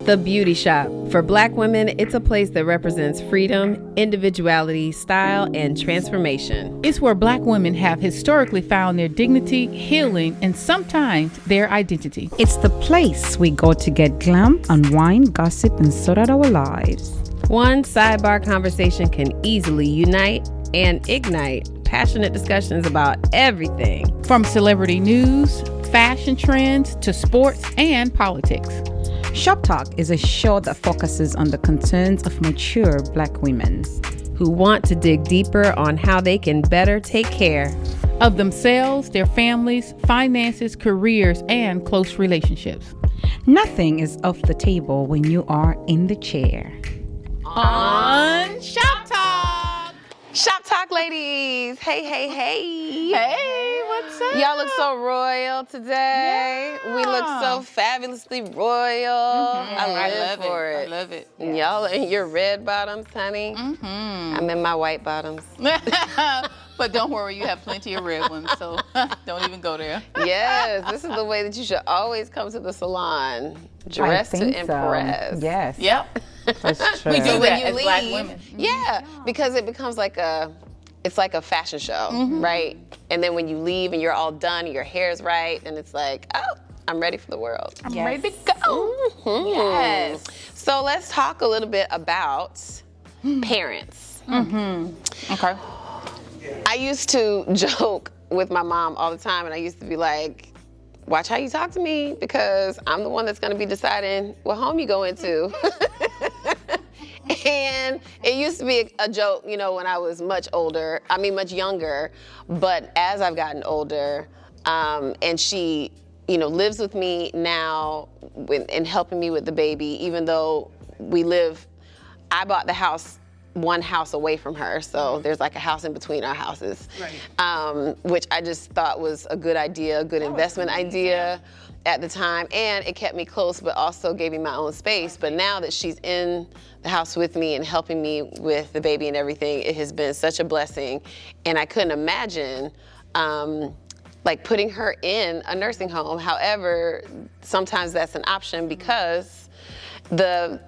The Beauty Shop. For Black women, it's a place that represents freedom, individuality, style, and transformation. It's where Black women have historically found their dignity, healing, and sometimes their identity. It's the place we go to get glam, unwind, gossip, and sort out our lives. One sidebar conversation can easily unite and ignite passionate discussions about everything. From celebrity news, fashion trends, to sports and politics. Shop Talk is a show that focuses on the concerns of mature Black women who want to dig deeper on how they can better take care of themselves, their families, finances, careers, and close relationships. Nothing is off the table when you are in the chair. On Shop Talk! Shop Talk, ladies. Hey, hey, hey. Hey, what's up? Y'all look so royal today. Yeah. We look so fabulously royal. I live for it. I love it. And y'all in your red bottoms, honey. I'm in my white bottoms. But don't worry, you have plenty of red ones, so don't even go there. Yes, this is the way that you should always come to the salon. Dressed to impress. So. Yes. Yep. That's true. We do When that you as leave, Black women. Yeah, because it becomes like it's like a fashion show, right? And then when you leave and you're all done, your hair's right, and it's like, oh, I'm ready for the world. I'm ready to go. Yes. So let's talk a little bit about parents. Okay. I used to joke with my mom all the time, and I used to be like, watch how you talk to me, because I'm the one that's gonna be deciding what home you go into. And it used to be a joke, you know, when I was much younger, but as I've gotten older, and she, you know, lives with me now and helping me with the baby, even though I bought the house one house away from her, so there's like a house in between our houses, which I just thought was a good idea, a good investment idea at the time, and it kept me close, but also gave me my own space. But now that she's in the house with me and helping me with the baby and everything, it has been such a blessing, and I couldn't imagine like putting her in a nursing home. However, sometimes that's an option because the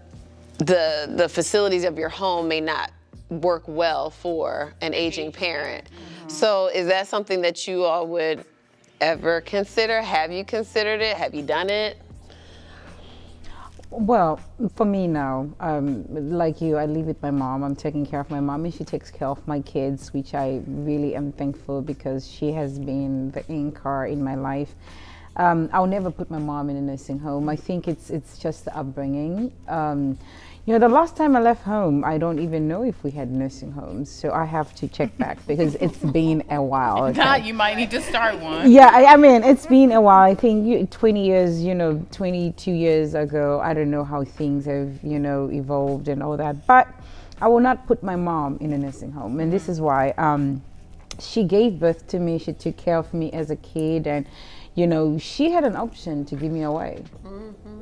facilities of your home may not work well for an aging parent. So is that something that you all would ever consider? Have you considered it? Have you done it? Well, for me now, like you, I live with my mom. I'm taking care of my mom, and she takes care of my kids, which I really am thankful because she has been the anchor in my life. I'll never put my mom in a nursing home. I think it's just the upbringing. You know, the last time I left home, I don't even know if we had nursing homes, so I have to check back because it's been a while. If not, you might need to start one. Yeah, I mean, it's been a while. I think 20 years, 22 years ago, I don't know how things have, evolved and all that, but I will not put my mom in a nursing home, and this is why. She gave birth to me, she took care of me as a kid, and she had an option to give me away,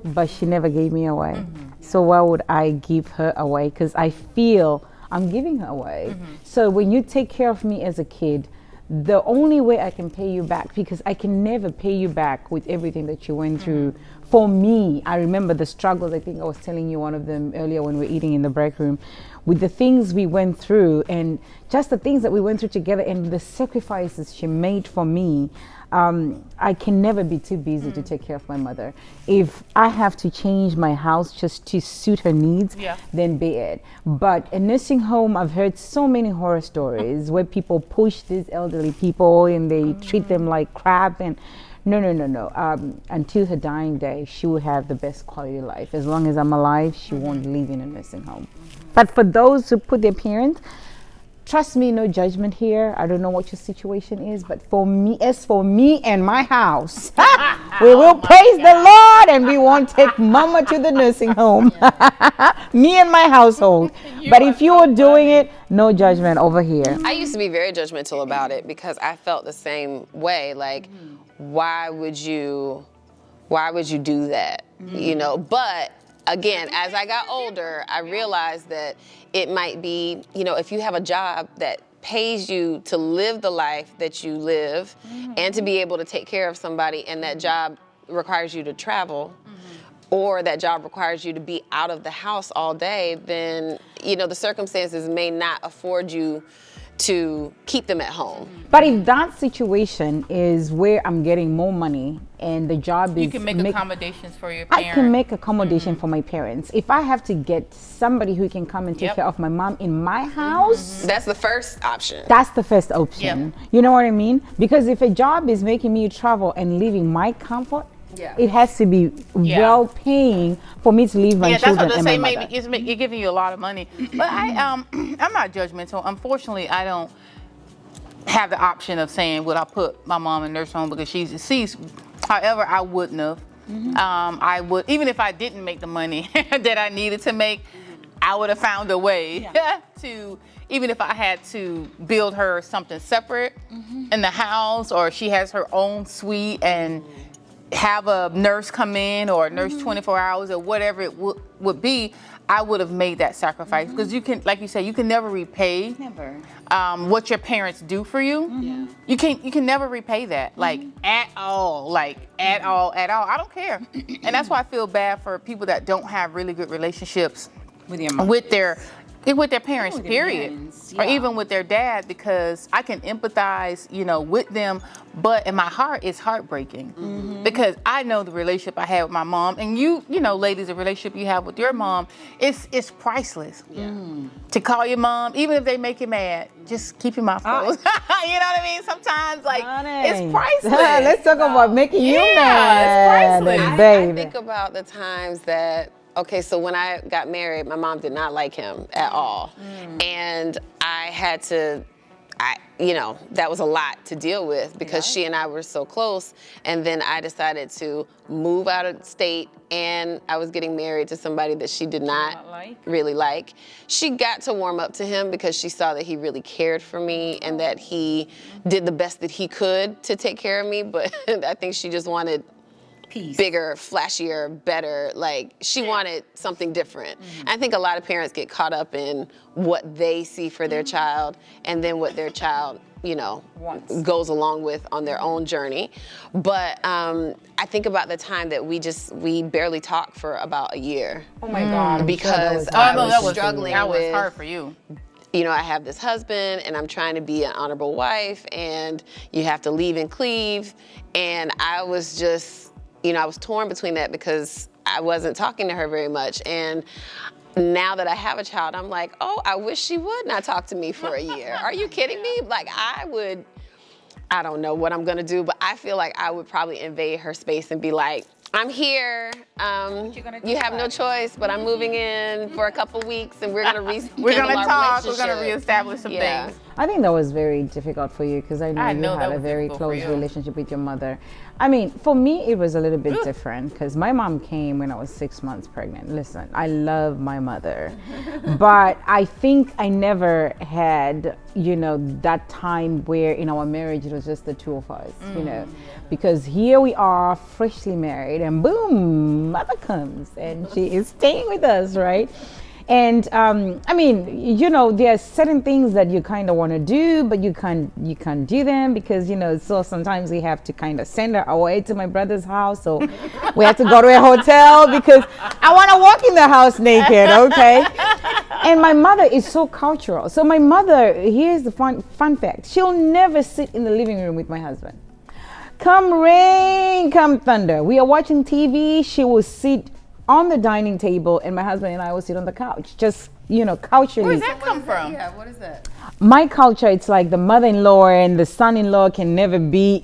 but she never gave me away. So why would I give her away? Because I feel I'm giving her away. So when you take care of me as a kid, the only way I can pay you back, because I can never pay you back with everything that you went through. For me, I remember the struggles. I think I was telling you one of them earlier when we were eating in the break room, with the things we went through and just the things that we went through together and the sacrifices she made for me. I can never be too busy to take care of my mother. If I have to change my house just to suit her needs, then be it. But a nursing home, I've heard so many horror stories where people push these elderly people and they treat them like crap. And no. Until her dying day, she will have the best quality of life. As long as I'm alive, she won't live in a nursing home. But for those who put their parents, trust me, no judgment here. I don't know what your situation is, but for me and my house, we will praise the Lord and we won't take mama to the nursing home. Me and my household. But if you are doing it, no judgment over here. I used to be very judgmental about it because I felt the same way. Like, why would you do that? But again, as I got older, I realized that it might be, if you have a job that pays you to live the life that you live and to be able to take care of somebody, and that job requires you to travel, or that job requires you to be out of the house all day, then, the circumstances may not afford you to keep them at home. But if that situation is where I'm getting more money and the job is... You can make accommodations for your parents. I can make accommodation for my parents. If I have to get somebody who can come and take care of my mom in my house... That's the first option. That's the first option. You know what I mean? Because if a job is making me travel and leaving my comfort, it has to be well paying for me to leave my children and my mother. Maybe it's giving you a lot of money. But I'm not judgmental. Unfortunately, I don't have the option of saying, would I put my mom in nurse home because she's deceased. However, I wouldn't have. I would, even if I didn't make the money that I needed to make, I would have found a way to, even if I had to build her something separate in the house, or she has her own suite and have a nurse come in, or a nurse 24 hours, or whatever it would be, I would have made that sacrifice. Because you can, like you said, you can never repay what your parents do for you. You can never repay that, like at all, at all. I don't care. And that's why I feel bad for people that don't have really good relationships with their parents, period. Or even with their dad, because I can empathize, with them, but in my heart, it's heartbreaking. Because I know the relationship I had with my mom, and you ladies, the relationship you have with your mom, it's priceless. To call your mom, even if they make you mad, just keep your mouth closed. You know what I mean? Sometimes, it's priceless. Let's talk about making you mad. It's priceless. Baby. I think about the times that, okay, so when I got married, my mom did not like him at all. And I had to, that was a lot to deal with because she and I were so close. And then I decided to move out of state, and I was getting married to somebody that she did not really like. She got to warm up to him because she saw that he really cared for me and that he did the best that he could to take care of me. But I think she just wanted bigger, flashier, better. She wanted something different. I think a lot of parents get caught up in what they see for their child and then what their child, goes along with on their own journey. But I think about the time that we barely talked for about a year. Oh my God. Because I was struggling that was with, hard for you. I have this husband and I'm trying to be an honorable wife, and you have to leave and cleave. And I was just, I was torn between that because I wasn't talking to her very much. And now that I have a child, I'm like, oh, I wish she would not talk to me for a year. Are you kidding me? I don't know what I'm gonna do, but I feel like I would probably invade her space and be like, I'm here. You have no choice, but I'm moving in for a couple weeks, and we're gonna talk. We're gonna reestablish some things. I think that was very difficult for you because I know you had a very close relationship with your mother. I mean, for me, it was a little bit different because my mom came when I was 6 months pregnant. Listen, I love my mother, but I think I never had, that time where in our marriage it was just the two of us, because here we are freshly married and boom, mother comes and she is staying with us, right? And I mean, there are certain things that you kind of want to do, but you can't do them because so sometimes we have to kind of send her away to my brother's house, so we have to go to a hotel because I want to walk in the house naked, okay? And my mother is so cultural. So my mother, here's the fun fact: she'll never sit in the living room with my husband. Come rain, come thunder, we are watching TV, she will sit on the dining table, and my husband and I will sit on the couch, just, culturally. Where does that come from? Yeah, what is that? My culture, it's like the mother-in-law and the son-in-law can never be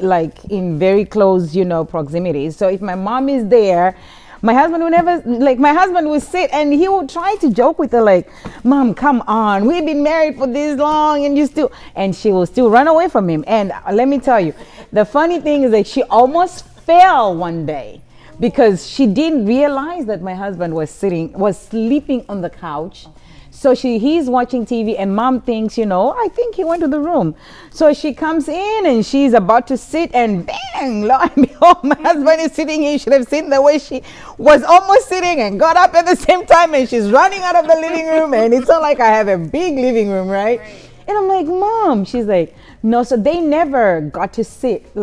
in very close, proximity. So if my mom is there, my husband will sit and he will try to joke with her Mom, come on, we've been married for this long and she will still run away from him. And let me tell you, the funny thing is that she almost fell one day, because she didn't realize that my husband was sleeping on the couch. So he's watching TV and mom thinks, I think he went to the room. So she comes in and she's about to sit and bang, lo and behold, my husband is sitting here. You should have seen the way she was almost sitting and got up at the same time, and she's running out of the living room, and it's not like I have a big living room, right? And I'm like, Mom, she's like, no. So they never got to sit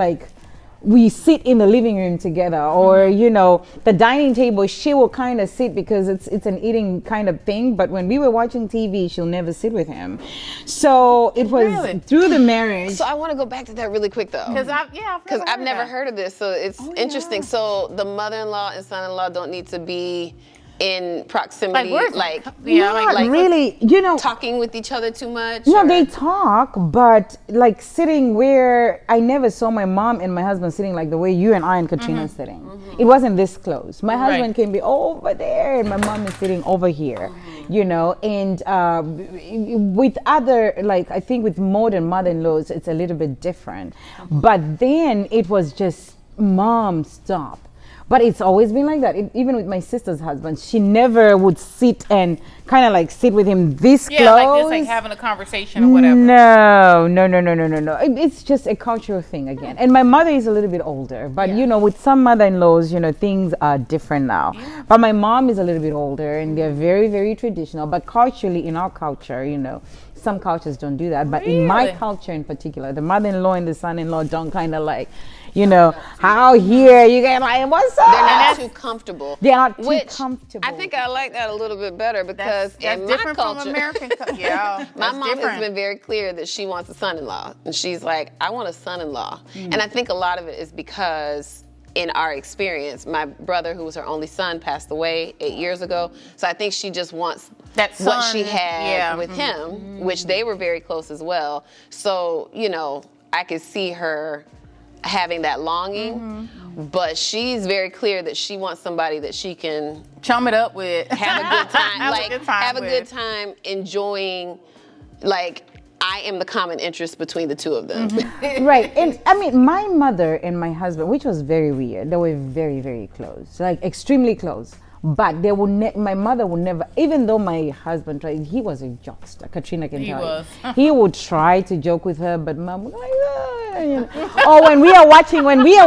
we sit in the living room together, or you know, the dining table, she will kind of sit because it's an eating kind of thing, but when we were watching TV, she'll never sit with him. So it was Really? through the marriage. So I want to go back to that really quick though. Because I've never heard of this, so it's interesting. So the mother-in-law and son-in-law don't need to be in proximity, like Not really, you know, talking with each other too much. no, or- they talk, but like sitting where I never saw my mom and my husband sitting like the way you and I and Katrina are sitting. It wasn't this close. My husband can be over there and my mom is sitting over here, you know. And with other, like I think with modern mother-in-laws, it's a little bit different. But then it was just mom stop. But it's always been like that. Even with my sister's husband, she never would sit and kind of like sit with him this close. like this, like having a conversation or whatever. No. It's just a cultural thing again. And my mother is a little bit older, but you know, with some mother-in-laws, you know, things are different now. But my mom is a little bit older, and they're very, very traditional. But culturally, in our culture, you know, some cultures don't do that. But in my culture in particular, the mother-in-law and the son-in-law don't kind of like, you know, how here you get like, what's up? They're not too comfortable. They're not too Which comfortable. I think I like that a little bit better because That's in different my culture, from American yeah. my that's mom different. has been very clear that she wants a son-in-law, and she's like, I want a son-in-law. And I think a lot of it is because in our experience, my brother, who was her only son, passed away 8 years ago. So I think she just wants That what son, she had yeah. with him, which they were very close as well. So, you know, I could see her having that longing, but she's very clear that she wants somebody that she can Chum it up with. have a good time, Have a like good time have a with. good time enjoying, like I am the common interest between the two of them. Right. And I mean, my mother and my husband, which was very weird, they were very, very close, like extremely close. But they would my mother would never, even though my husband tried, he was a jokester. Katrina can tell was. you. He would try to joke with her, but mom would like, you know. Or when we are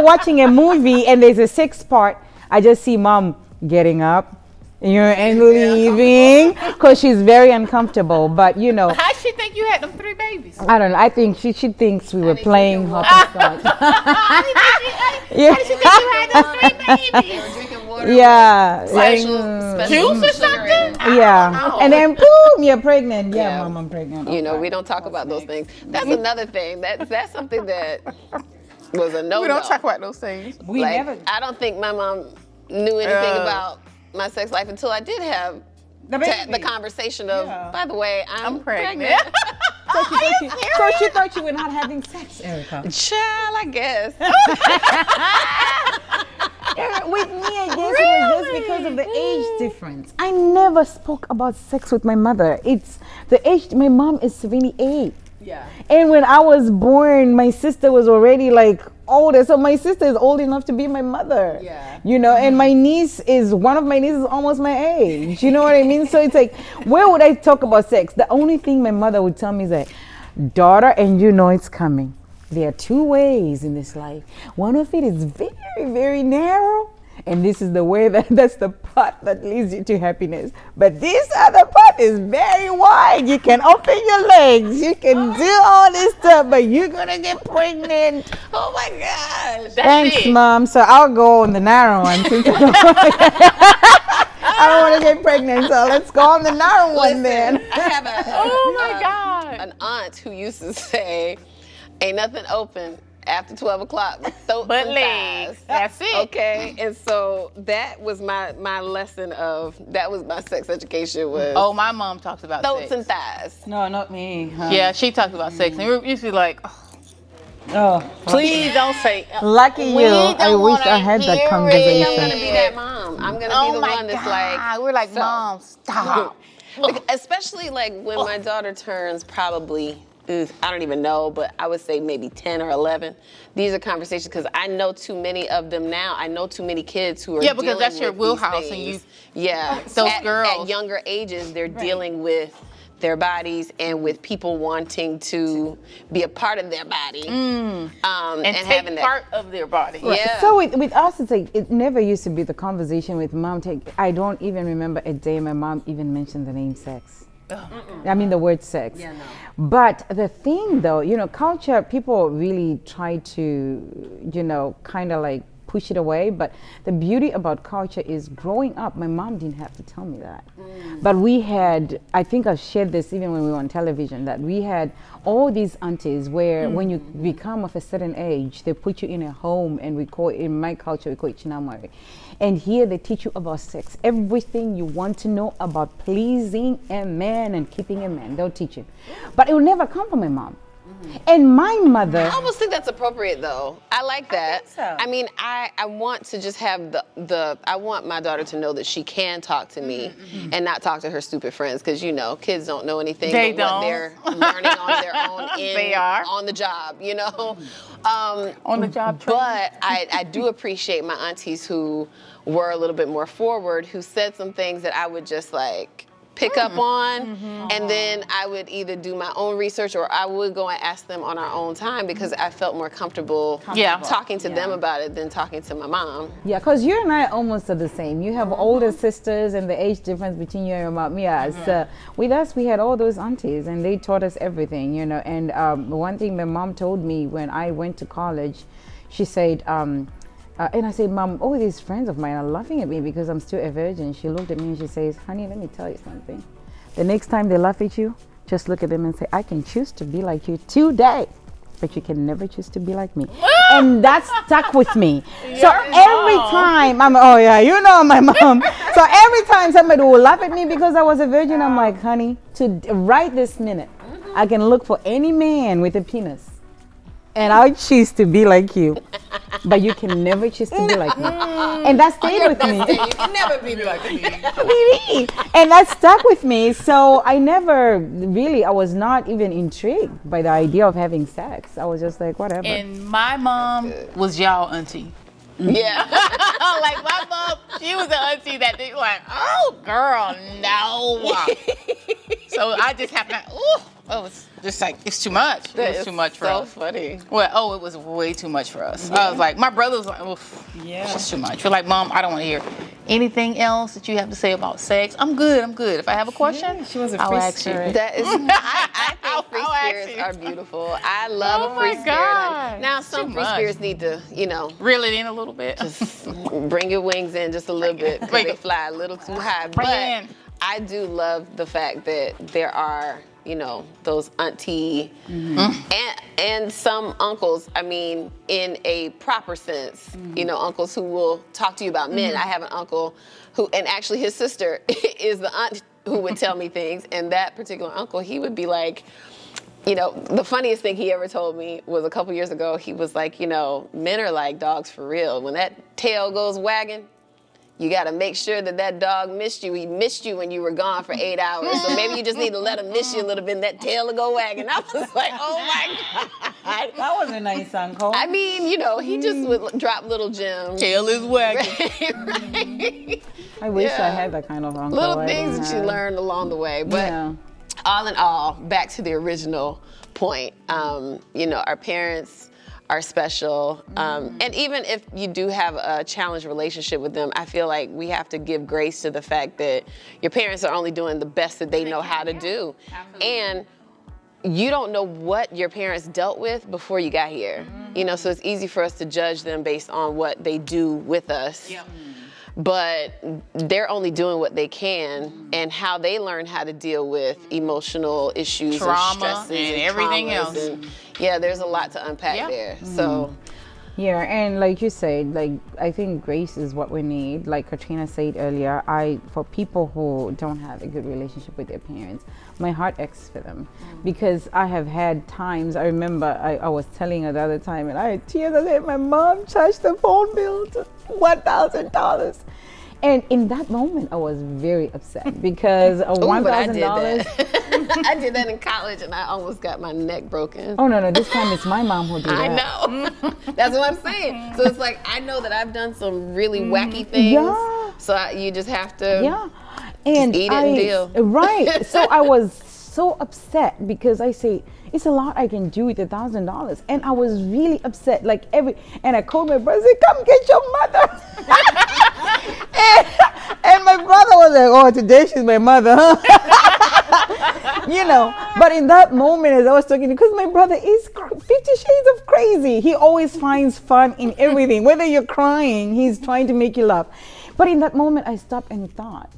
watching a movie and there's a sex part, I just see mom getting up, you know, and leaving because she's very uncomfortable. But you know, How'd she think you had them 3 babies? I don't know. I think she thinks we were playing hopscotch. How did she think you had those 3 babies? Drinking water. Yeah. Special Juice or sugar in it. something? Yeah. Oh. And then boom, you're pregnant. Yeah, Yeah. mom, I'm pregnant. You know, we don't talk about those things. That's another thing. That's something that was a no-no. We don't talk about those things. We Like, never. I don't think my mom knew anything about my sex life until I did have the conversation of, by the way, I'm pregnant. So she thought you were not having sex, Erica. Child, I guess. With me, I guess it was just because of the age difference. I never spoke about sex with my mother. It's the age. My mom is 78. Yeah. And when I was born, my sister was already like older. So my sister is old enough to be my mother. Yeah. You know, and my niece is, one of my nieces is almost my age. You know what I mean? So it's like, where would I talk about sex? The only thing my mother would tell me is like, daughter, and you know it's coming. There are 2 ways in this life. One of it is very, very narrow. And this is the way that's the part that leads you to happiness. But this other part is very wide. You can open your legs. You can do all this stuff, but you're going to get pregnant. Oh my gosh. Thanks, Mom. So I'll go on the narrow one. Since I don't want to get pregnant, so let's go on the narrow one then. I have Oh my God. an aunt who used to say, ain't nothing open after 12 o'clock but throats But and legs. thighs. That's it. Okay, and so that was my lesson of, that was my sex education was Oh, my mom talks about throats sex. and thighs. No, not me. Yeah, she talks about sex. And we're usually like, Oh, please don't say. lucky We you. don't I wish I wanna had that hear I'm conversation. gonna be that mom. I'm gonna Oh be the my one that's God. We're like, so- Mom, stop. especially like when my daughter turns probably, I don't even know, but I would say maybe 10 or 11. These are conversations because I know too many of them now. I know too many kids who are Yeah, because dealing that's your with these wheelhouse and things. Yeah, Those at girls. younger ages, they're dealing with their bodies and with people wanting to be a part of their body And take having that. part of their body. Yeah. So with us, it's like, it never used to be the conversation with mom. I don't even remember a day my mom even mentioned the name sex. I mean the word sex. Yeah, no. But the thing though, culture, people really try to, kind of like push it away. But the beauty about culture is growing up, my mom didn't have to tell me that. But we had, I think I've shared this even when we were on television, that we had all these aunties where when you become of a certain age, they put you in a home, and in my culture, we call it chinamare. And here they teach you about sex. Everything you want to know about pleasing a man and keeping a man, they'll teach you. But it will never come from my mom. And my mother. I almost think that's appropriate though. I like that. I think so. I mean, I want to just have I want my daughter to know that she can talk to me and not talk to her stupid friends, because kids don't know anything They but what don't. they're learning on their own They are. on the job, On the job training. But I do appreciate my aunties who were a little bit more forward, who said some things that I would just like pick up on, and then I would either do my own research or I would go and ask them on our own time, because I felt more comfortable talking to them about it than talking to my mom. Yeah, because you and I almost are the same. You have older sisters, and the age difference between you and your mom. Yeah, so with us, we had all those aunties, and they taught us everything, And one thing my mom told me when I went to college, she said, and I said, Mom, all these friends of mine are laughing at me because I'm still a virgin. She looked at me and she says, honey, let me tell you something. The next time they laugh at you, just look at them and say, I can choose to be like you today, but you can never choose to be like me. And that stuck with me. So every time, my mom. So every time somebody will laugh at me because I was a virgin, I'm like, honey, right this minute, I can look for any man with a penis, and I choose to be like you. But you can never choose to be like me. And that stayed with me. You can never be like me. And that stuck with me. So I was not even intrigued by the idea of having sex. I was just like, whatever. And my mom was y'all auntie. Yeah. Like my mom, she was the auntie that they like, oh girl, no. So I just happened it's just like, it's too much. It was too much for us. So funny. Well, it was way too much for us. I was like, my brother was like, it's just too much. We're like, Mom, I don't want to hear anything else that you have to say about sex. I'm good. If I have a question, she was a I'll free ask you. spirit. That is, I think free I'll spirits are beautiful. I love Oh a free my spirit. God. Now some Too free much. spirits need to, Reel it in a little bit. bring your wings in just a little bit, because Bring they it. fly a little too high. Bring it But in. I do love the fact that there are, those auntie and some uncles, I mean, in a proper sense, uncles who will talk to you about men. I have an uncle who, and actually his sister is the aunt who would tell me things, and that particular uncle, he would be like, the funniest thing he ever told me was a couple years ago. He was like, men are like dogs for real. When that tail goes wagging, you got to make sure that dog missed you. He missed you when you were gone for 8 hours. So maybe you just need to let him miss you a little bit, and that tail will go wagging. I was like, oh my God. That was a nice uncle. I mean, he just would drop little gems. Tail is wagging. Right? I wish Yeah. I had that kind of uncle. Little I things didn't that you have. learn along the way. But Yeah. all in all, back to the original point, our parents are special. And even if you do have a challenged relationship with them, I feel like we have to give grace to the fact that your parents are only doing the best that they know how to do. And you don't know what your parents dealt with before you got here. So it's easy for us to judge them based on what they do with us. Yep. But they're only doing what they can, and how they learn how to deal with emotional issues Trauma and stresses and everything traumas else. and, there's a lot to unpack Yeah. there. So Yeah, and like you said, I think grace is what we need. Like Katrina said earlier, for people who don't have a good relationship with their parents, my heart aches for them, because I have had times. I remember I was telling her the other time, and I had tears. I said, my mom charged the phone bill to $1,000. And in that moment, I was very upset because of Ooh, but I $1,000. did that. I did that in college, and I almost got my neck broken. Oh no! This time it's my mom who did I that. know. That's what I'm saying. So it's like, I know that I've done some really wacky things. Yeah. So you just have to. Yeah, and eat it and deal. Right. So I was so upset because I say it's a lot I can do with $1,000, and I was really upset. And I called my brother, said, "Come get your mother." and my brother was like, "Oh, today she's my mother, huh?" You know, but in that moment, as I was talking, because my brother is 50 shades of crazy. He always finds fun in everything. Whether you're crying, he's trying to make you laugh. But in that moment, I stopped and thought.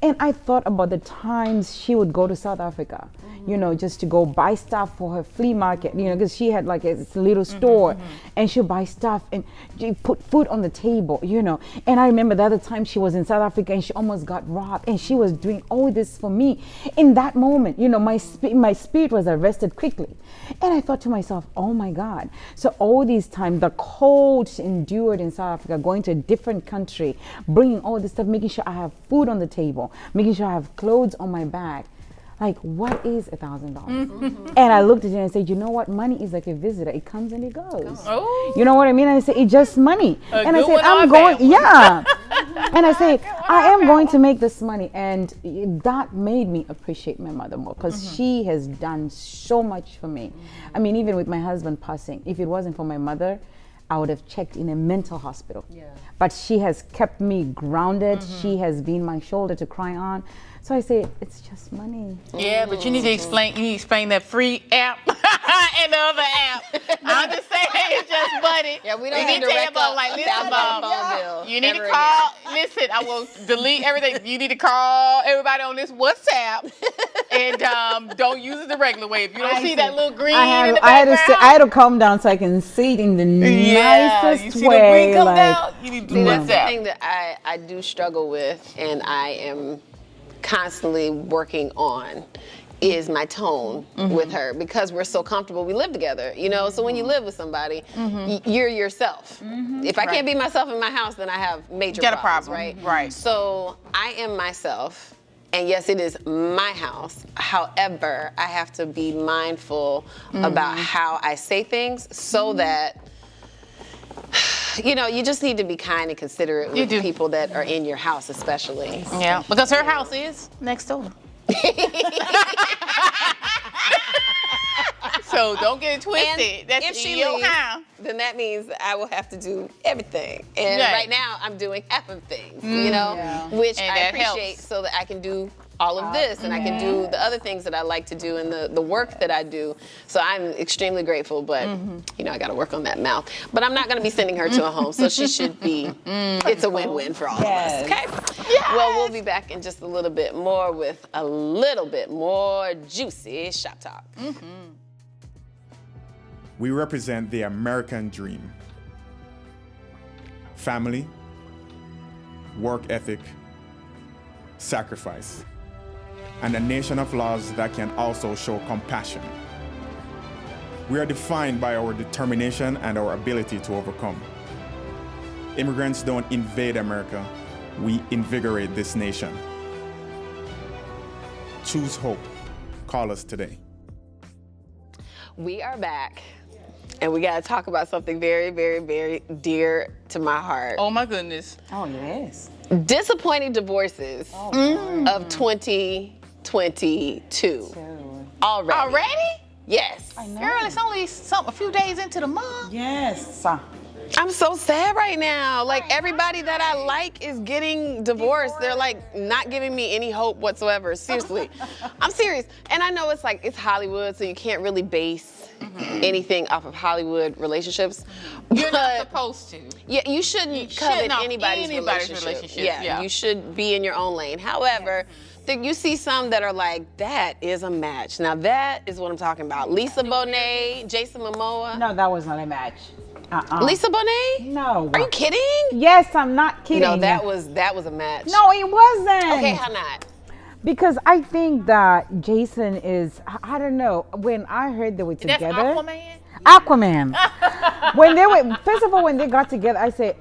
And I thought about the times she would go to South Africa, you know, just to go buy stuff for her flea market, you know, because she had like a little store, and she'll buy stuff and she put food on the table, you know. And I remember the other time she was in South Africa and she almost got robbed, and she was doing all this for me. In that moment, you know, my spirit was arrested quickly. And I thought to myself, oh my God. So all these times, the cold she endured in South Africa, going to a different country, bringing all this stuff, making sure I have food on the table, making sure I have clothes on my back. Like, what is $1,000? And I looked at it and I said, you know what? Money is like a visitor. It comes and it goes. Oh. You know what I mean? I said, it's just money. And I good said, one I'm or a going, bad one? yeah. And I said, I am going to make this money. And that made me appreciate my mother more, because she has done so much for me. I mean, even with my husband passing, if it wasn't for my mother, I would have checked in a mental hospital. Yeah. But she has kept me grounded. She has been my shoulder to cry on. So I say, it's just money. Yeah, but you need to explain. You need to explain that free app and the other app. I'm just saying, it's just money. Yeah, we don't You need to tell rack Mom, up like, a listen, $1,000 Mom, phone bill. you need to ever call. Listen, I will delete everything. You need to call everybody on this WhatsApp, and don't use it the regular way. If you don't see that little green in the I background, had to calm down so I can see it in the nicest you see way. the green come like, down. You need to do See, that's the WhatsApp. thing that I do struggle with, and I am constantly working on, is my tone with her, because we're so comfortable. We live together, you know. So when you live with somebody, you're yourself. If I can't be myself in my house, then I have major Got a problems, problem, right? right. So I am myself. And yes, it is my house. However, I have to be mindful about how I say things, so that, you know, you just need to be kind and considerate with people that are in your house, especially. Yeah, because her house is next door. So don't get it twisted. And That's if she your leaves, house. then that means that I will have to do everything. And Right. right now, I'm doing half of things, you know, which And I that appreciate, helps. so that I can do all of this, and I can do the other things that I like to do, and the work that I do. So I'm extremely grateful, but you know, I got to work on that mouth. But I'm not going to be sending her to a home, so she should be. It's a win-win for all of us. Okay. Well, we'll be back in just a little bit more with a little bit more juicy shop talk. We represent the American dream. Family, work ethic, sacrifice, and a nation of laws that can also show compassion. We are defined by our determination and our ability to overcome. Immigrants don't invade America, we invigorate this nation. Choose hope. Call us today. We are back, and we got to talk about something very, very, very dear to my heart. Oh my goodness. oh, yes. Disappointing divorces of 2022 already. Already? Yes. Girl, it's only a few days into the month. Yes. I'm so sad right now. Like, everybody that I like is getting divorced. They're like not giving me any hope whatsoever. Seriously. I'm serious. And I know it's like, it's Hollywood, so you can't really base anything off of Hollywood relationships. You're not But supposed to. yeah, you shouldn't shouldn't covet off anybody's anybody's relationship. relationship, yeah. You should be in your own lane. However, you see some that are like, that is a match. Now that is what I'm talking about. Lisa Bonet, Jason Momoa. No, that was not a match. Lisa Bonet? No. Are you kidding? Yes, I'm not kidding. No, that was a match. No, it wasn't. Okay, how not? Because I think that Jason is, I don't know, when I heard they were That's together. Aquaman? Aquaman. When they were, first of all, when they got together, I said,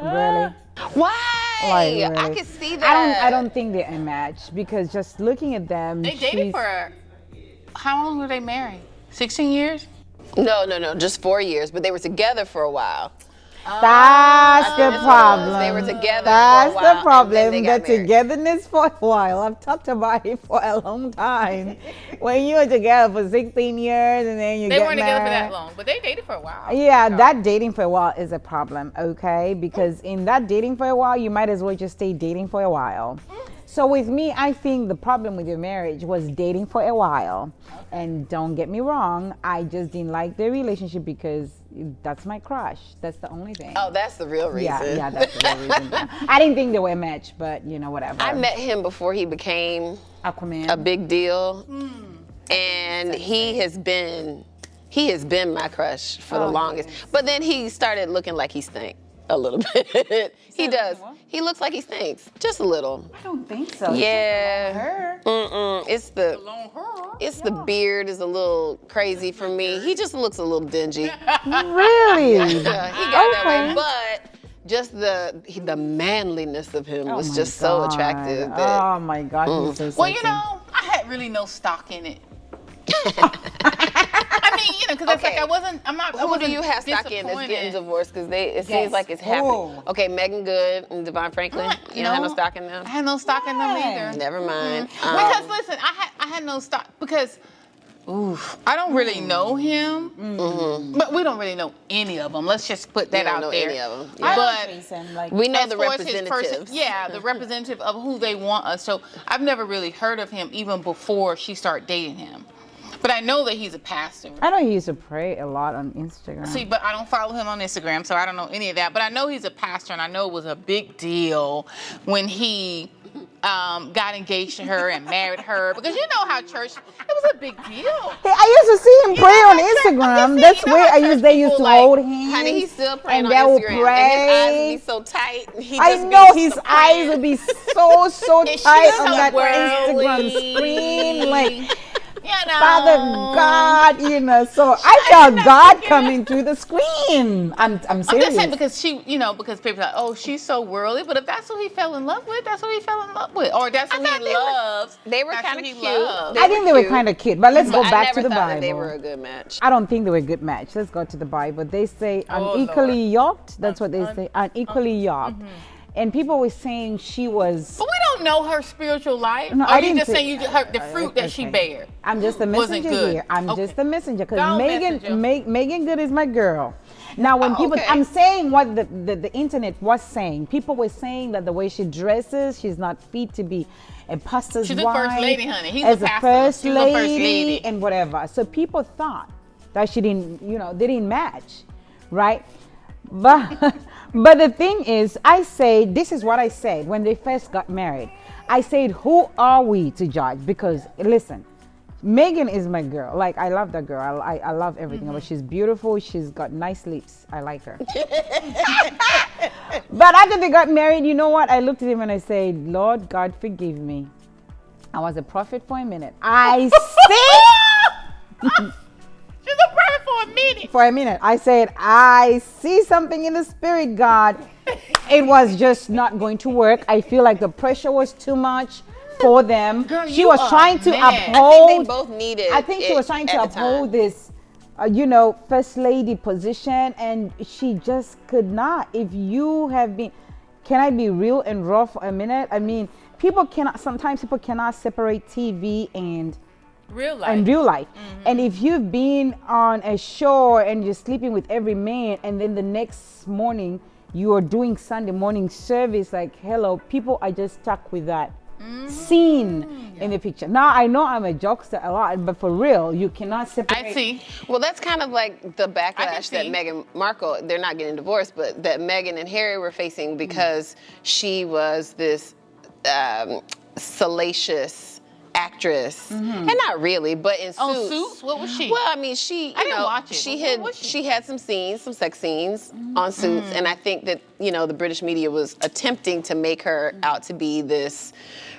really? Why? Like, really? I could see that. I don't think they're a match, because just looking at them, They dated for, how long were they married? 16 years? No, just 4 years, but they were together for a while. That's the problem. They were together That's for a while, the problem. and then they The got married. togetherness for a while. I've talked about it for a long time. When you were together for 16 years and then you They get weren't together for married. that long, but they dated for a while. Yeah, that dating for a while is a problem, okay? Because in that dating for a while, you might as well just stay dating for a while. So with me, I think the problem with your marriage was dating for a while. And don't get me wrong, I just didn't like the relationship because that's my crush. That's the only thing. Oh, that's the real reason. Yeah, that's the real reason. I didn't think they were a match, but you know, whatever. I met him before he became Aquaman. a big deal, and he has been my crush for the longest. But then he started looking like he stank a little bit. He does. He looks like he stinks just a little. I don't think so. Yeah. It's the beard is a little crazy for me. He just looks a little dingy. Really? Yeah, he got that way, but just the manliness of him was my just so God. attractive. That, Oh my God, he's so sexy. Well, you know, I had really no stock in it. I mean, you know, because it's Okay. like who do you have stock in that's getting divorced? Because it seems like it's happening. Who? Okay, Megan Good and Devon Franklin. You don't have no stock in them? I had no stock in them Yeah. either. Never mind. Because listen, I had no stock because I don't really know him, but we don't really know any of them. Let's just put that don't out know there. any of 'em. I Yeah. don't But think so, like, We know as the far as his representatives. the representative of who they want us. So I've never really heard of him even before she started dating him. But I know that he's a pastor. I know he used to pray a lot on Instagram. See, but I don't follow him on Instagram, so I don't know any of that. But I know he's a pastor, and I know it was a big deal when he got engaged to her and married her. Because you know how church, it was a big deal. Hey, I used to see him pray on I'm just Instagram. saying, That's you know where how church they used to people, like, hold hands. Honey, he's still praying and on they will Instagram. pray. And his eyes would be so tight. He I just know be his so eyes praying. would be so And tight she's on so that worldly. Instagram screen. Like, You know. Father God, you know. So I felt God coming through the screen. I'm I'm serious. just saying because because people are like, oh, she's so worldly. But if that's who he fell in love with, that's who he fell in love with. Or that's who thought he they were- loves. they were that's who kinda he cute. loves. I think they were cute. kind of cute. But let's go But back I never to the thought Bible. that they were a good match. I don't think they were a good match. Let's go to the Bible. They say Oh, unequally Lord. yoked. That's what they say. Unequally yoked. And people were saying she was. But we don't know her spiritual life. No, Or I you didn't just say- saying the fruit that she Okay. bare. I'm just the wasn't messenger good. here. I'm Okay. just the messenger because Go Megan, messenger. Megan Good is my girl. Now, when people, okay. I'm saying what the internet was saying. People were saying that the way she dresses, she's not fit to be a pastor's She's the wife. first lady, honey. He's as a a pastor. first She's a lady, first lady. and whatever. So people thought that she didn't, they didn't match, right? But but the thing is, I say this is what I said when they first got married. I said, who are we to judge? Because listen, Megan is my girl. Like, I love that girl. I love everything about her. She's beautiful. She's got nice lips. I like her. But after they got married, you know what? I looked at him and I said, Lord God, forgive me. I was a prophet for a minute. I see. She's a prophet for a minute. For a minute, I said, I see something in the spirit, God. It was just not going to work. I feel like the pressure was too much for them. Girl, She you was are trying to mad. I think uphold. they both needed. I think she it was trying to at the uphold time. this, first lady position, and she just could not. If you have been, can I be real and raw for a minute? I mean, sometimes people cannot separate TV and Real life. in real life. And if you've been on a show and you're sleeping with every man, and then the next morning you are doing Sunday morning service, like, hello, people are just stuck with that scene in the picture. Now, I know I'm a jokester a lot, but for real, you cannot separate. I see. Well, that's kind of like the backlash that see. Meghan Markle, they're not getting divorced, but that Meghan and Harry were facing because she was this salacious actress. And not really, but in Suits. On Suits? What was she? Well, I mean, I didn't watch it. She What had was she? she had some scenes, some sex scenes on Suits, and I think that the British media was attempting to make her out to be this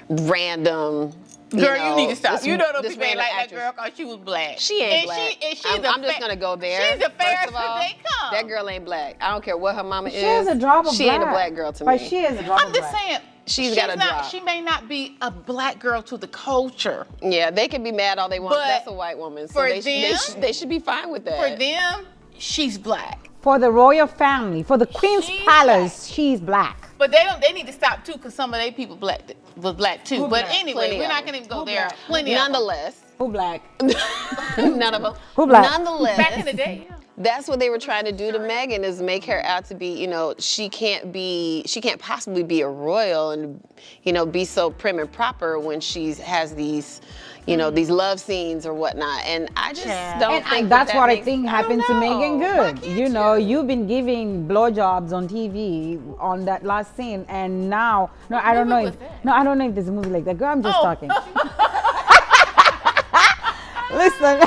random. Girl, you need to stop. this- You know those this people ain't random like that actress. girl because she was black. She ain't and black. She's I'm just gonna go there. She's the First fairest of all, they come. that girl ain't black. I don't care what her mama is. She has a drop of She black. ain't a black girl to But me. she has a drop I'm of just black. saying. She's got a not, drop. She may not be a black girl to the culture. Yeah, they can be mad all they want. But That's a white woman, so for they should be fine with that. For them, she's black. For the royal family, for the Queen's She's Palace, she's black. But they need to stop too, because some of their people was black too. Who but black? anyway, Plenty we're of not them. gonna go Who there. black? Plenty of them. Nonetheless, Who black? none of them. Who black? Nonetheless, Back in the day. that's what they were trying to do to Meghan, is make her out to be, she can't possibly be a royal and, be so prim and proper when she has these, these love scenes or whatnot. And I just don't think and that's what I makes- think happened to Megan Why Good. can't You've been giving blowjobs on TV on that last scene, and now, I don't know movie if, was that? no, I don't know if there's a movie like that. Girl, I'm just Oh. talking. Listen,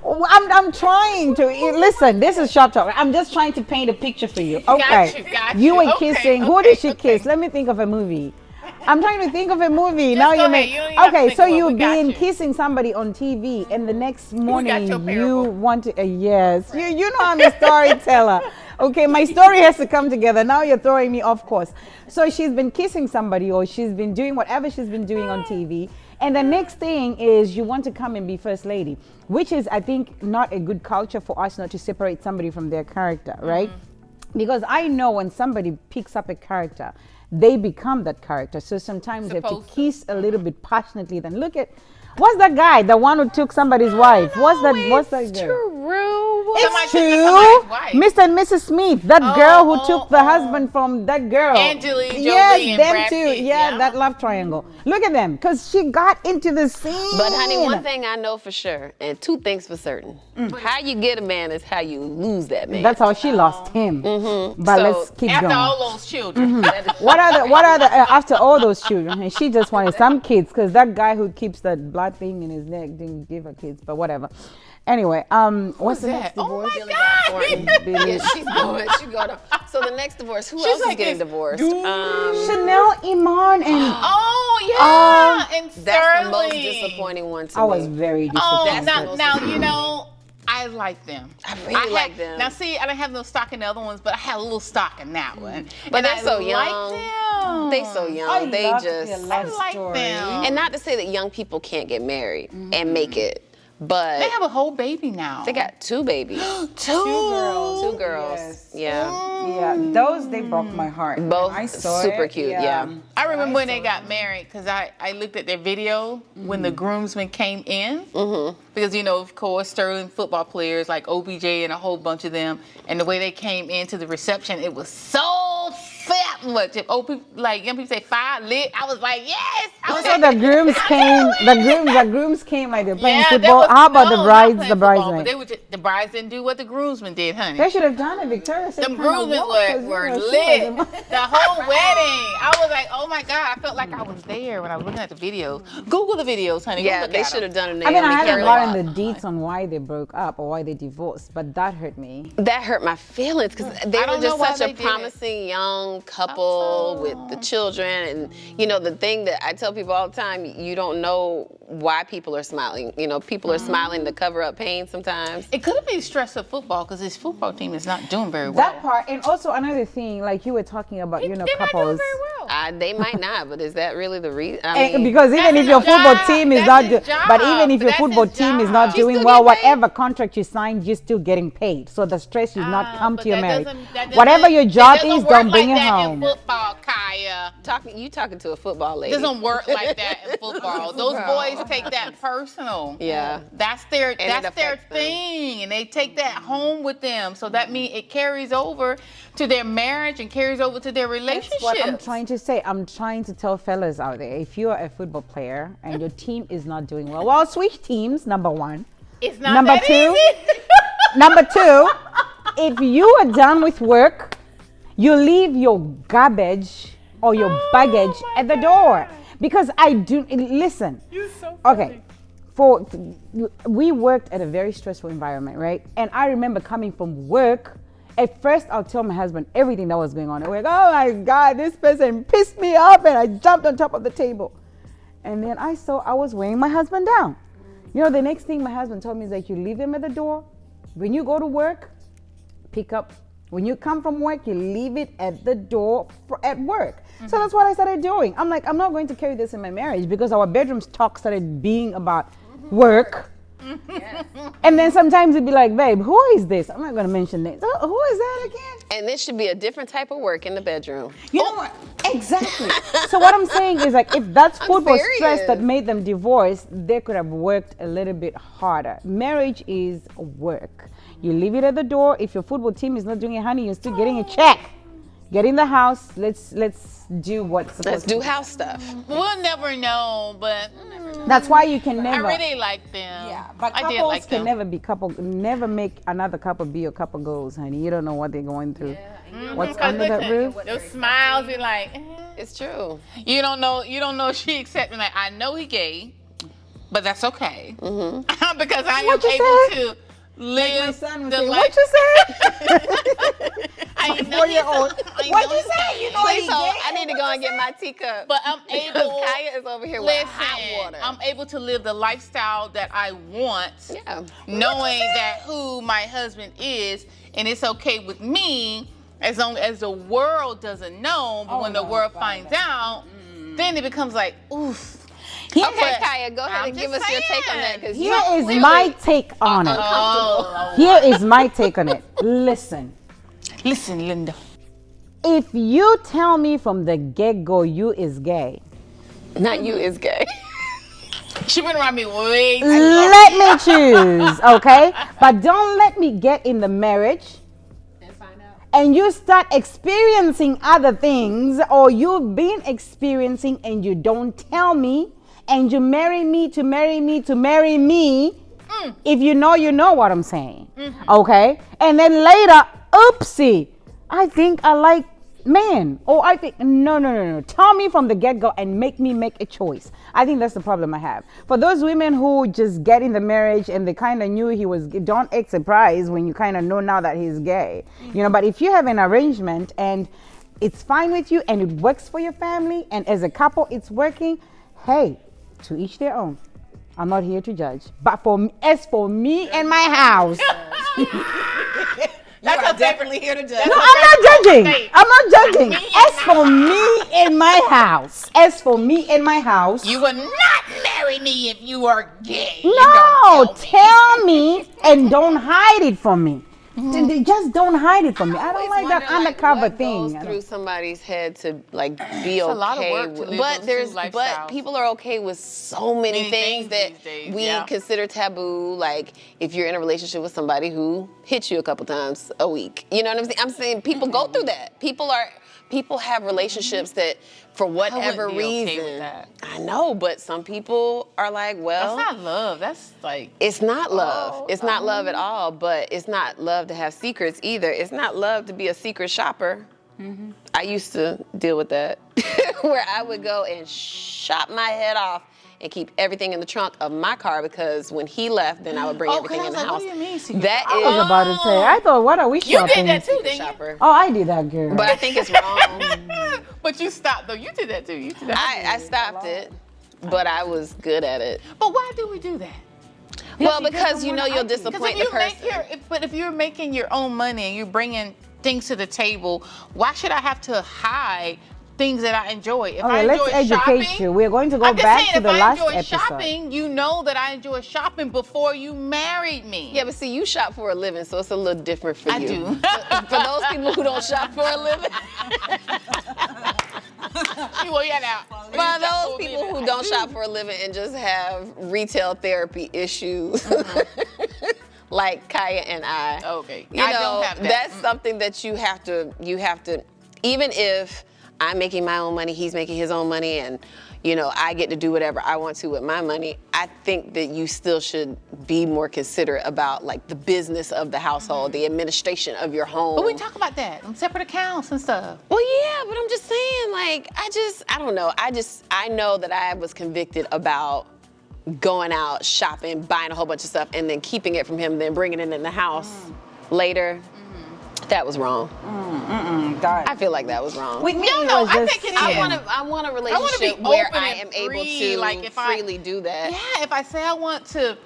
I'm trying to listen. This is shop talk. I'm just trying to paint a picture for you. Okay, got you you. were Okay, kissing. Who okay, did she okay. kiss? Let me think of a movie. I'm trying to think of a movie. Just Now go you ahead. make You don't even have to okay. think So of it. you've We got been you. kissing somebody on TV, and the next morning your you parable. want to. Yes, you know I'm a storyteller. Okay, my story has to come together. Now you're throwing me off course. So she's been kissing somebody, or she's been doing whatever she's been doing on TV. And the next thing is you want to come and be first lady, which is, I think, not a good culture for us not to separate somebody from their character, right? Because I know when somebody picks up a character, they become that character. So sometimes they have to Supposed to. kiss a little bit passionately. Then look at, what's that guy, the one who took somebody's wife? What's that girl? Somebody It's took true. somebody's wife. Mr. and Mrs. Smith, that girl who took the oh. husband from that girl. Angelina Jolie yes, and them Brad too. Pitt, Yeah, yeah. that love triangle. Look at them, because she got into the scene. But honey, one thing I know for sure, and two things for certain. How you get a man is how you lose that man. That's how she lost him. But So, let's keep After going. all those children. What are the after all those children? And she just wanted some kids, because that guy who keeps that blood thing in his neck didn't give her kids. But whatever. Anyway, what's the next that? Oh divorce? my Billy God. Bob Thornton. Billy. Yeah, she's going. She's going. So the next divorce. Who else is like getting this, divorced? Chanel Iman and Oh yeah, and That's the most Sterling. disappointing one to I was me. very Oh, disappointed. That's the now most you know, I like them. I really like them. Now see, I don't have no stock in the other ones, but I had a little stock in that one. But And they're I so like young. them. They so young. I they love just their love I like story. them. and not to say that young people can't get married and make it, but They have a whole baby now. they got two babies, two girls. two girls. Yes. Yeah, Yeah, those they broke my heart. both I saw super it, cute. Yeah. I remember when they got married because I looked at their video when the groomsmen came in. Because, of course, Sterling football players like OBJ and a whole bunch of them, and the way they came into the reception, it was so fat much. If old people, like young people say fire lit, I was like, yes. I was So like, the grooms came. The grooms came like they're playing yeah, football. that was- How about no, the not brides? playing The football, but bridesmaids. they were the brides didn't do what the groomsmen did, honey. They should have done it, Victoria. said, Them "Come on, groomsmen walk," 'cause, were she lit. was- The whole wedding. I was like, oh my God. I felt like I was there when I was looking at the videos. Google the videos, honey. Go Yeah, look they at should them. have done a I mean, I Naomi haven't Campbell. gotten the deets on why they broke up or why they divorced, but that hurt me. That hurt my feelings because they I were don't know just why such they a did it. promising young couple with the children. And, the thing that I tell people all the time, you don't know why people are smiling. People are smiling to cover up pain sometimes. It could have been stress of football because this football team is not doing very well. That part, and also another thing, like you were talking about, They're not doing couples. very well. They might not, but is that really the reason? Because even That's if your his football job. team is That's not, his but job. even if your That's football his team is job. not You doing still well, get paid. whatever contract you signed, you're still getting paid. So the stress should not come But to your that marriage. doesn't- Whatever your it job doesn't is, work don't bring like it that home. In football, Kaya. you talking to a football lady. It doesn't work like that in football. Those boys take that personal. Yeah. That's their it their affects them. thing, and they take that home with them. So that means it carries over to their marriage and carries over to their relationship. That's what I'm trying to say. I'm trying to tell fellas out there, if you're a football player and your team is not doing well, switch teams, number one. It's not Number that two, easy. Number two, if you are done with work, you leave your garbage or your baggage at the door. Because listen. Okay. We worked at a very stressful environment, right? And I remember coming from work. At first, I'll tell my husband everything that was going on. We're like, oh my God, this person pissed me off, and I jumped on top of the table. And then I saw I was weighing my husband down. The next thing my husband told me is like, you leave him at the door. When you go to work, pick up. When you come from work, you leave it at the door at work. So that's what I started doing. I'm like, I'm not going to carry this in my marriage because our bedrooms talk started being about work. And then sometimes it'd be like, babe, who is this? I'm not going to mention names. Who is that again? And this should be a different type of work in the bedroom. You know what? Exactly. So what I'm saying is like, if that's football stress that serious. made them divorce, they could have worked a little bit harder. Marriage is work. You leave it at the door. If your football team is not doing it, honey, you're still getting a check. Get in the house. Let's do what's supposed Let's to do be. house stuff. We'll never know, but That's why you can I never. really like them. Yeah, but I did couples like can them. never make another couple be a couple goals, honey. You don't know what they're going through. What's Because under that listen, roof? Those smiles be like, It's true. you don't know she accepting. Like, I know he gay, but that's okay. Because I am What you able said? to live My son would the say, life. what you say? I My know he's 4-year-old. I What know you he's say? gay. You know Please he's hold. gay? I need to go and get my teacup. But I'm Because able. Kaya is over here with Listen, hot water. I'm able to live the lifestyle that I want, Yeah. knowing that who my husband is, and it's okay with me as long as the world doesn't know. But when the world finds out, then it becomes like, oof. Okay, Kaya, go ahead I'm and give just us your take on that. saying. Because Here is my take on it. Oh, Here is my take on it. Listen. listen, Linda. If you tell me from the get-go you is gay, not you is gay. She been around me way too long. let me choose, okay? But don't let me get in the marriage and you start experiencing other things, or you've been experiencing and you don't tell me, and you marry me to marry me to marry me. If you know what I'm saying, okay? And then later, oopsie, I think I like men, or I think no. Tell me from the get-go and make me make a choice. I think that's the problem I have. For those women who just get in the marriage and they kind of knew he was, don't act surprised when you kind of know now that he's gay, But if you have an arrangement and it's fine with you and it works for your family, and as a couple it's working, hey, to each their own. I'm not here to judge, but as for me and my house. That's definitely here to judge. No, I'm not judging. I'm not judging. As for me in my house. You will not marry me if you are gay. You No, don't tell me and don't hide it from me. Just don't hide it from me. I don't like that undercover what thing. goes through somebody's head to like be a okay lot of work to with, live but those two but lifestyles. people are okay with so many things that these days, we yeah. consider taboo. Like if you're in a relationship with somebody who hits you a couple times a week, you know what I'm saying? I'm saying people go through that. People have relationships that for whatever be reason. okay with that. I know, but some people are like, well, That's not love. That's like. it's not love. It's not love at all, but it's not love to have secrets either. It's not love to be a secret shopper. I used to deal with that, where I would go and shop my head off and keep everything in the trunk of my car, because when he left, then I would bring everything in the house. What do you mean? secret That I was is about to say, I thought, what are we You shopping? did that too, didn't you? shopper. Oh, I did that, girl. But I think it's wrong. But you stopped though. You did that too. You did that. I stopped it, but I was good at it. But why do we do that? Well, because you know you'll disappoint the person. But if you're making your own money and you're bringing things to the table, why should I have to hide things that I enjoy? If I Okay, let's enjoy educate shopping, you. We're going to go I'm just back saying, to the if last I enjoy episode. shopping, you know that I enjoy shopping before you married me. Yeah, but see, you shop for a living, so it's a little different for I you. do. For those people who don't shop for a living, Well, yeah, now. for those people who don't shop for a living and just have retail therapy issues, like Kaya and I. Okay. You know, I don't have that. that's something that you have to, even if I'm making my own money, he's making his own money, and I get to do whatever I want to with my money, I think that you still should be more considerate about like the business of the household, the administration of your home. But we talk about that on separate accounts and stuff. Well, yeah, but I'm just saying, like, I don't know. I know that I was convicted about going out shopping, buying a whole bunch of stuff, and then keeping it from him, then bringing it in the house later. That was wrong. I feel like that was wrong. With me, No, it no, was I just- think it is. I want a relationship be where open I and am able free, to like if freely do that. Yeah, if I say I want to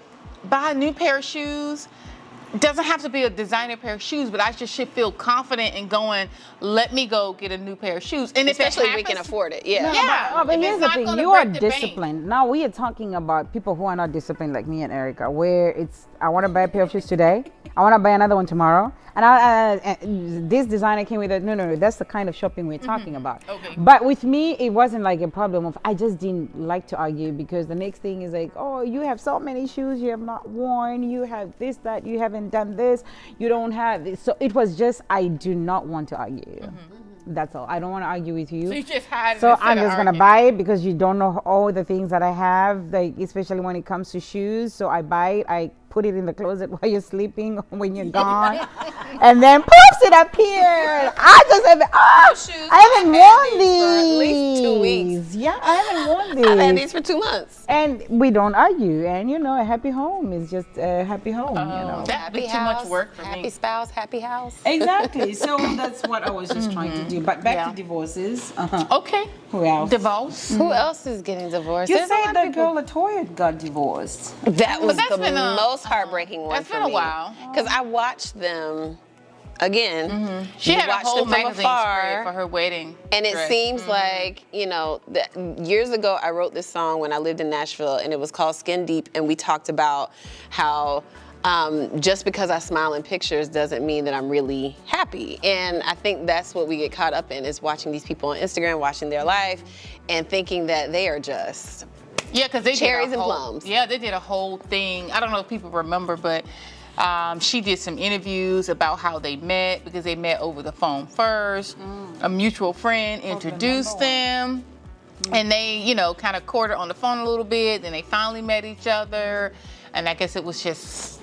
buy a new pair of shoes, doesn't have to be a designer pair of shoes, but I just should feel confident in going, let me go get a new pair of shoes. And Especially if if we can afford it. Yeah. Yeah. But if here's it's the not thing: gonna you are break the bank. disciplined. Now we are talking about people who are not disciplined, like me and Erica, where it's I want to buy a pair of shoes today, I want to buy another one tomorrow, and this designer came with it. No. That's the kind of shopping we're talking about. Okay. But with me, it wasn't like a problem of I just didn't like to argue because the next thing is like, oh, you have so many shoes you have not worn, you have this, that, you haven't done this, you don't have this. So it was just I do not want to argue. That's all. I don't want to argue with you. So you just hide it So instead I'm of just gonna arguing. buy it because you don't know all the things that I have, like especially when it comes to shoes. So I buy it, I put it in the closet while you're sleeping, when you're gone, and then poops it appeared. I just have Shoes. I haven't I've had worn these for at these. least 2 weeks. Yeah, I haven't worn these. I've had these for 2 months. And we don't argue, and a happy home is just a happy home. That'd be too much work for happy me. spouse, happy house. Exactly. So that's what I was just trying to do. But back Yeah. to divorces. Okay. Who else? Divorce. Who else is getting divorced? You There's a said lot the of people. girl Latoya got divorced. That was that's the been a- most heartbreaking one that's for been a me. while. Because I watched them again. She had a watched whole them from magazine afar. spread for her wedding. And it dress. seems like, that years ago I wrote this song when I lived in Nashville, and it was called Skin Deep, and we talked about how just because I smile in pictures doesn't mean that I'm really happy. And I think that's what we get caught up in, is watching these people on Instagram, watching their life, and thinking that they are just Yeah, because they Cherries did a and whole, plums. Yeah, they did a whole thing. I don't know if people remember, but she did some interviews about how they met, because they met over the phone first. A mutual friend introduced them, and they, kind of courted on the phone a little bit. Then they finally met each other, and I guess it was just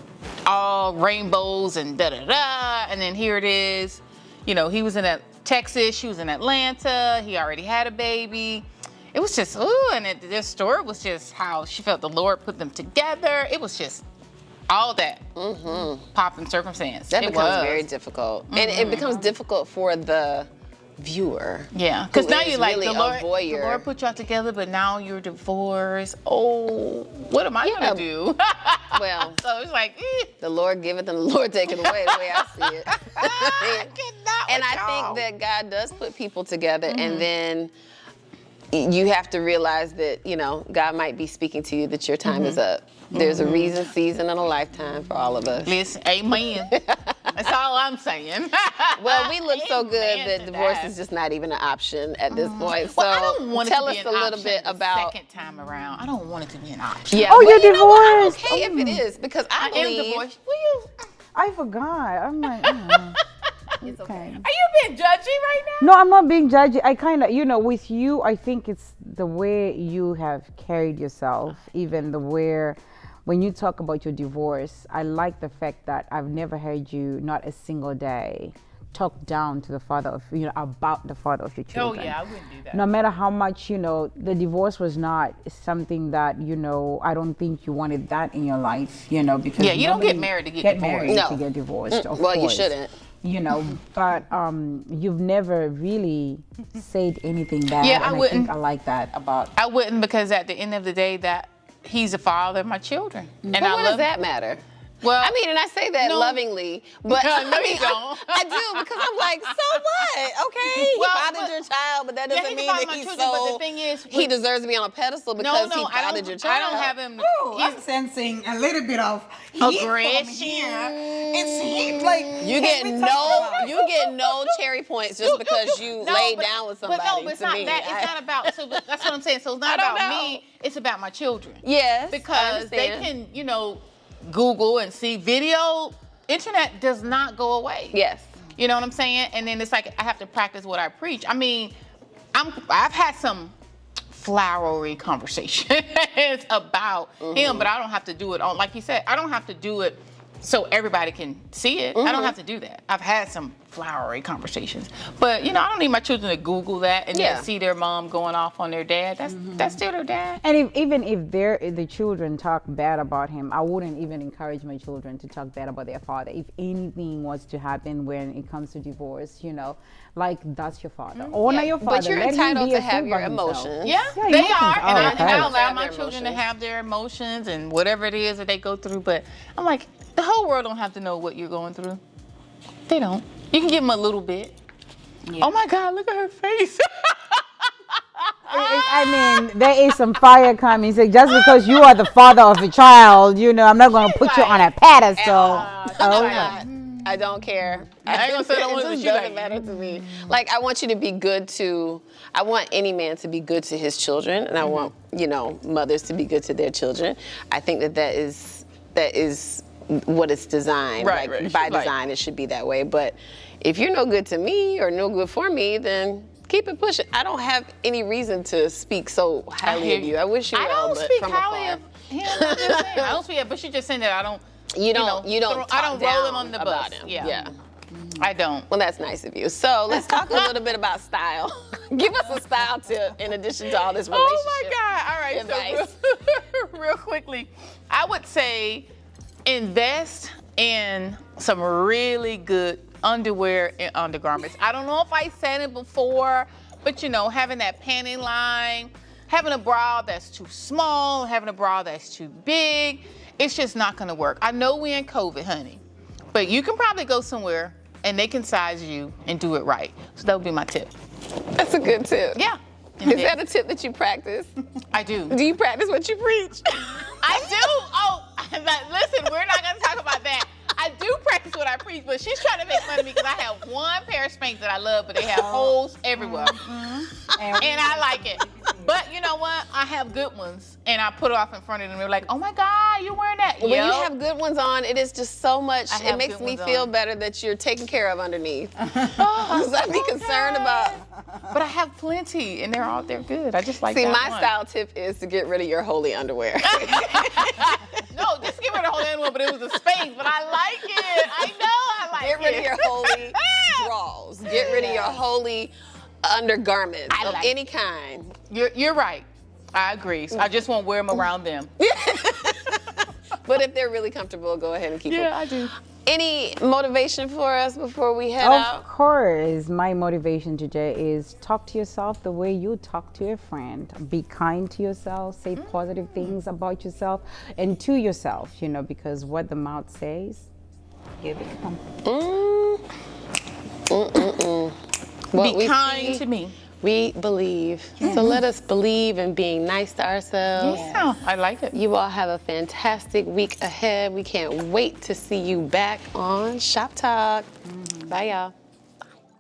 all rainbows and da-da-da. And then here it is. He was in Texas, she was in Atlanta. He already had a baby. It was just, their story was just how she felt the Lord put them together. It was just all that pop and circumstance. That It becomes was. very difficult. And it becomes difficult for the viewer. Yeah, because who now is you're like, really the a voyeur. Lord put y'all together, but now you're divorced. Oh, what am I Yeah. gonna do? Well, So it's like, the Lord giveth and the Lord taketh away, the way I see it. I cannot And with I y'all. think that God does put people together, and then you have to realize that, God might be speaking to you that your time is up. There's a reason, season, and a lifetime for all of us. Listen, amen. That's all I'm saying. Well, we look so good Amen that to divorce that. is just not even an option at this point. So Well, I don't want it tell to be us an a little option bit the about. second time around. I don't want it to be an option. Yeah, Oh, well, you're you know what? I'm divorced. okay if it is, because I I am believe. divorced. Will you? I forgot. I'm like, It's okay. Are you being judgy right now? No, I'm not being judgy. I kind of, with you, I think it's the way you have carried yourself, even when you talk about your divorce, I like the fact that I've never heard you, not a single day, talk down to the father of, about the father of your Oh children. yeah, I wouldn't do that. No matter how much, the divorce was not something that, I don't think you wanted that in your life, because Yeah, you don't get nobody married to get married divorced. to No. get divorced. Of Well, you course. shouldn't. But you've never really said anything bad. Yeah, I and wouldn't. I think I like that about. I wouldn't, because at the end of the day, that he's the father of my children, and But I what love does that matter? Well, I mean, and I say that no. lovingly, but No, I you mean, don't. I do, because I'm like, so what? Okay, Well, he fathered but- your child, but that Yeah, doesn't he mean fathered that my he's children, but so. the thing is, he deserves to be on a pedestal because he I fathered don't. your child. I don't have him. I'm sensing a little bit of Aggression. It's heat, like You get no cherry points just because you laid down with somebody. But no, but it's to not me. that. It's not about. So that's what I'm saying. So it's not I don't about know. me. It's about my children. Yes, I Because they understand. can, Google and see video. Internet does not go away. Yes. You know what I'm saying? And then it's like I have to practice what I preach. I mean, I've had some flowery conversations about him, but I don't have to do it on, like you said, I don't have to do it so everybody can see it. I don't have to do that. I've had some flowery conversations, but I don't need my children to Google that and Yeah. then see their mom going off on their dad. That's still their dad. And even if the children talk bad about him, I wouldn't even encourage my children to talk bad about their father. If anything was to happen when it comes to divorce, like that's your father. Honor your father. But you're Let him entitled be to a have fool your by himself. emotions. Yeah, Yeah, they emotions. are, and Oh, I okay. allow my Have their children to emotions. have their emotions and whatever it is that they go through. But I'm like, The whole world don't have to know what you're going through. They don't. You can give them a little bit. Yeah. Oh my God, look at her face. I mean, there is some fire coming. So just because you are the father of a child, you know, I'm not going to put you on a pedestal. I don't care. I ain't gonna say that one, but It you doesn't like, matter to me. Like, I want you to be good to. I want any man to be good to his children, and I want, you know, mothers to be good to their children. I think that is what it's designed. Right, like, right. By design, it should be that way. But if you're no good to me or no good for me, then keep it pushing. I don't have any reason to speak so highly of you. I wish you I well, don't but speak from highly afar. of him. I'm just saying. I don't speak, but she's just saying that I don't. You don't I don't talk roll him down on the bus. about him. Yeah. I don't. Well, that's nice of you. So let's talk a little bit about style. Give us a style tip in addition to all this relationship. Oh my God. All right. advice. So real quickly, I would say invest in some really good underwear and undergarments. I don't know if I said it before, but you know, having that panty line, having a bra that's too small, having a bra that's too big, it's just not gonna work. I know we're in COVID, honey, but you can probably go somewhere and they can size you and do it right. So that would be my tip. That's a good tip. Yeah. Is that a tip that you practice? I do. Do you practice what you preach? I do. Oh, listen, we're not gonna talk about that. I do practice what I preach, but she's trying to make fun of me because I have one pair of Spanx that I love, but they have holes everywhere. And I like it. But you know what? I have good ones, and I put it off in front of them. They're like, oh my God, you're wearing that. When you have good ones on, it is just so much. I have It makes good me ones feel on. better that you're taken care of underneath. Because I'd be concerned about. But I have plenty, and they're good. I just like See, that my one. style tip is to get rid of your holy underwear. No, just give her the whole animal, but it was a space. But I like it. I know I like Get it. rid of your holy drawers. Get rid of your holy undergarments of like any kind. You're right. I agree. So I just won't wear them around them. But if they're really comfortable, go ahead and keep them. I do. Any motivation for us before we head Of out? course, my motivation today is talk to yourself the way you talk to a friend. Be kind to yourself, say positive things about yourself and to yourself, you know, because what the mouth says, here they come. What Be kind see, to me. we believe. So let us believe in being nice to ourselves. Yeah, I like it. You all have a fantastic week ahead. We can't wait to see you back on Shop Talk. Bye, y'all.